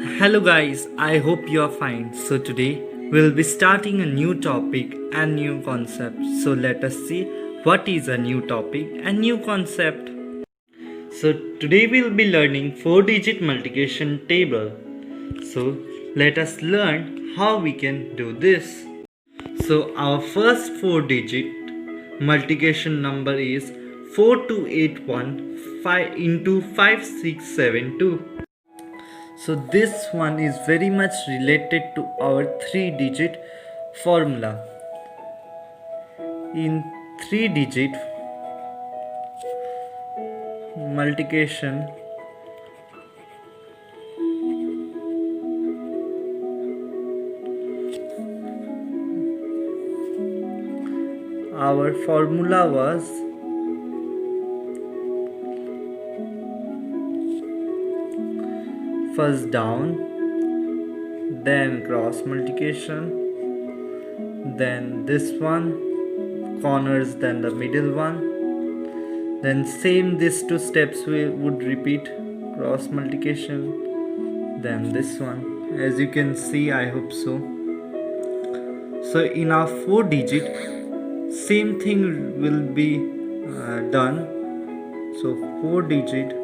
Hello guys, I hope you are fine. So today we'll be starting a new topic and new concept. So let us see what is a new topic and new concept. So today we'll be learning 4-digit multiplication table. So let us learn how we can do this. So our first 4-digit multiplication number is 4281 5 into 5672. So this one is very much related to our 3-digit formula. In 3-digit multiplication, our formula was first down, then cross multiplication, then this one, corners, then the middle one, then same these two steps we would repeat, cross multiplication, then this one. As you can see, I hope so. So in our 4-digit, same thing will be done. So 4-digit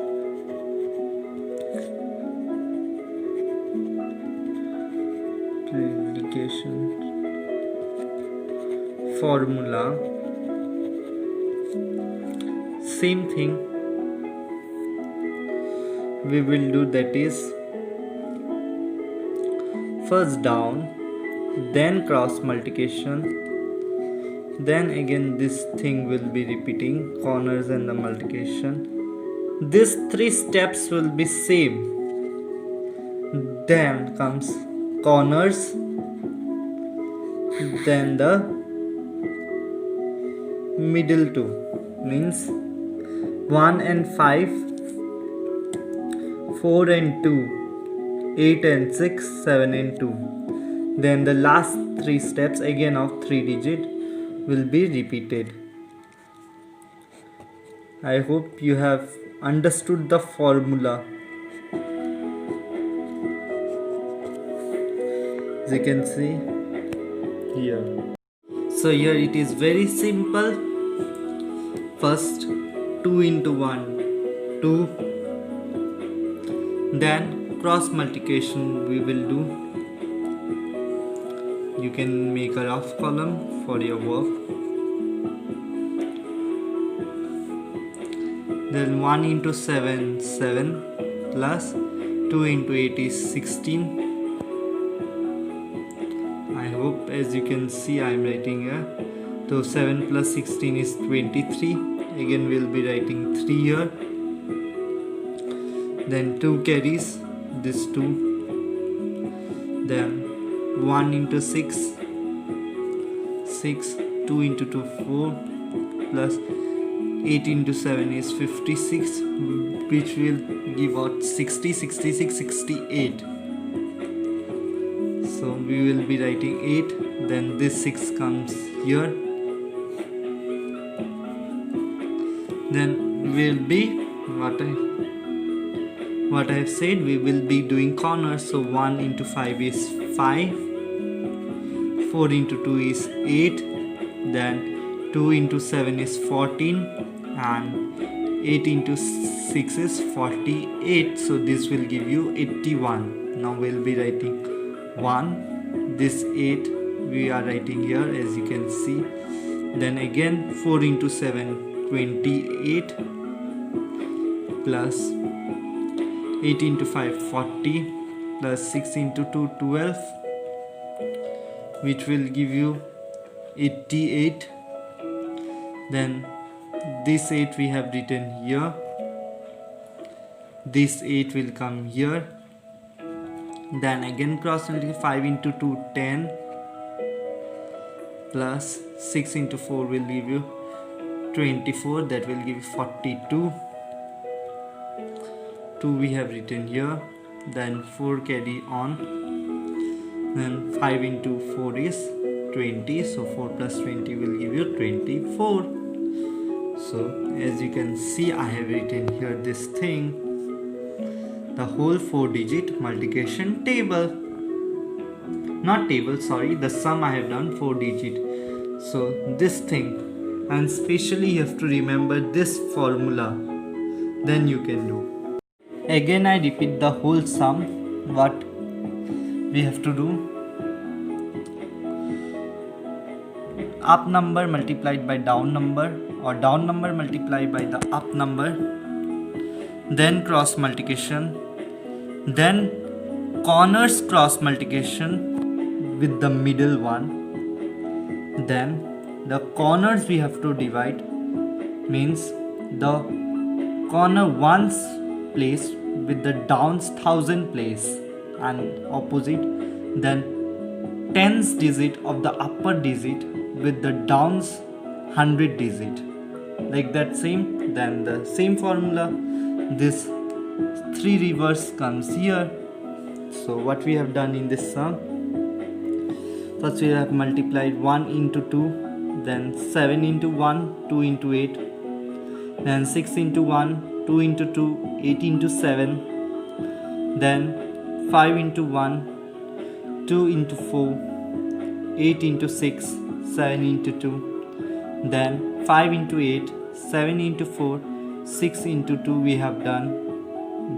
multiplication formula, same thing we will do, that is first down, then cross multiplication, then again this thing will be repeating, corners and the multiplication. These three steps will be same, then comes corners, then the middle two, means 1 and 5, 4 and 2, 8 and 6, 7 and 2. Then the last three steps again of 3-digit will be repeated. I hope you have understood the formula. As you can see here. So here it is very simple. First 2 into 1, 2. Then cross multiplication we will do. You can make a rough column for your work. Then 1 into 7, 7, plus 2 into 8 is 16. I hope, as you can see, I am writing here. So 7 plus 16 is 23. Again we'll be writing 3 here. Then 2 carries, this 2. Then 1 into 6, 6, 2 into 2, 4, plus 8 into 7 is 56, which will give out 60, 66, 68. So we will be writing 8, then this 6 comes here. Then we will be, what I have said, we will be doing corners. So 1 into 5 is 5, 4 into 2 is 8, then 2 into 7 is 14, and 8 into 6 is 48. So this will give you 81. Now we will be writing 1, this 8 we are writing here, as you can see. Then again 4 into 7, 28, plus 8 into 5, 40, plus 6 into 2, 12, which will give you 88. Then this 8 we have written here, this 8 will come here. Then again cross multiply, 5 into 2, 10, plus 6 into 4 will give you 24, that will give you 42. 2 we have written here, then 4 carry on, then 5 into 4 is 20, so 4 plus 20 will give you 24. So as you can see, I have written here this thing. the whole 4-digit multiplication table. Not table, sorry, the sum I have done 4-digit. So this thing, and especially you have to remember this formula, then you can do. Again I repeat the whole sum. What we have to do: up number multiplied by down number, or down number multiplied by the up number, then cross multiplication, then corners cross multiplication with the middle one, then the corners we have to divide, means the corner ones place with the downs 1000 place and opposite, then tens digit of the upper digit with the downs 100 digit, like that same. Then the same formula, this 3 reverse comes here. So what we have done in this sum, first we have multiplied 1 into 2, then 7 into 1, 2 into 8, then 6 into 1, 2 into 2, 8 into 7, then 5 into 1, 2 into 4, 8 into 6, 7 into 2, then 5 into 8, 7 into 4, 6 into 2 we have done,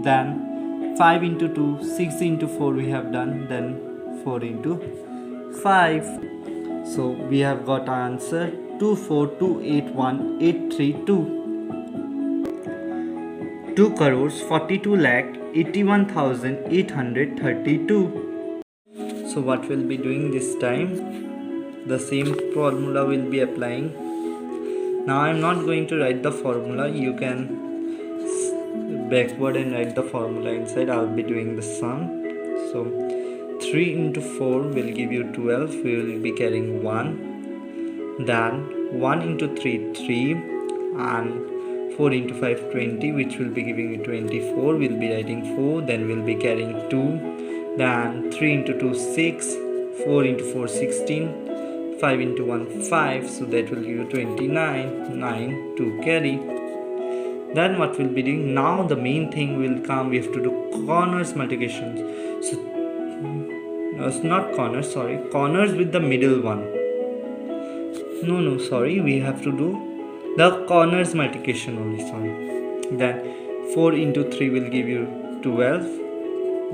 then 5 into 2, 6 into 4 we have done, then 4 into 5. So we have got our answer 24281,832. 2 crores 42 lakh 81,832. So what we'll be doing this time, the same formula will be applying. Now I'm not going to write the formula, you can backward and write the formula inside. I'll be doing the sum. So 3 into 4 will give you 12, we will be carrying 1, then 1 into 3 3, and 4 into 5 20, which will be giving you 24, we'll be writing 4, then we'll be carrying 2, then 3 into 2 6, 4 into 4 16, 5 into 1 5, so that will give you 29, 9 to carry. Then what we'll be doing now, the main thing will come, we have to do corners multiplications. So no, it's not corners, sorry, corners with the middle one. No, sorry, we have to do the corners multiplication only, sorry. Then 4 into 3 will give you 12,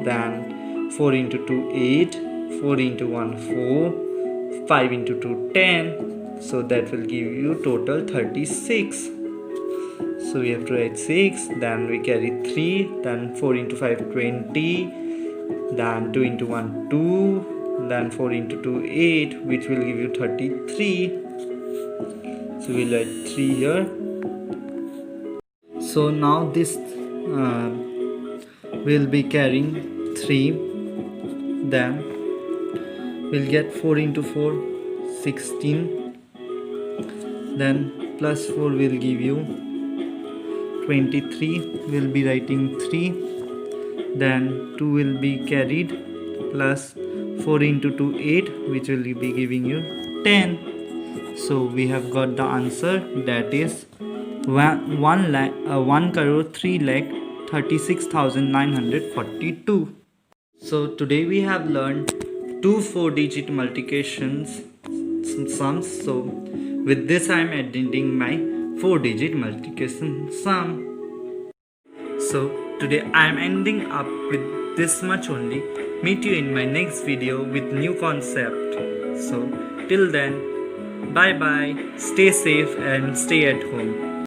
then 4 into 2 8, 4 into 1 4, 5 into 2 10, so that will give you total 36. So we have to write 6, then we carry 3, then 4 into 5 20, then 2 into 1 2, then 4 into 2 8, which will give you 33. So we'll write 3 here. So now this will be carrying 3, then we'll get 4 into 4 16, then plus 4 will give you 23, we'll be writing 3, then 2 will be carried, plus 4 into 2 8, which will be giving you 10. So we have got the answer, that is 1 crore 3 lakh 36,942. So today we have learned 2 4-digit multiplications sums. So with this I am ending my 4-digit multiplication sum. So today I am ending up with this much only. Meet you in my next video with new concept. So till then, bye bye, stay safe and stay at home.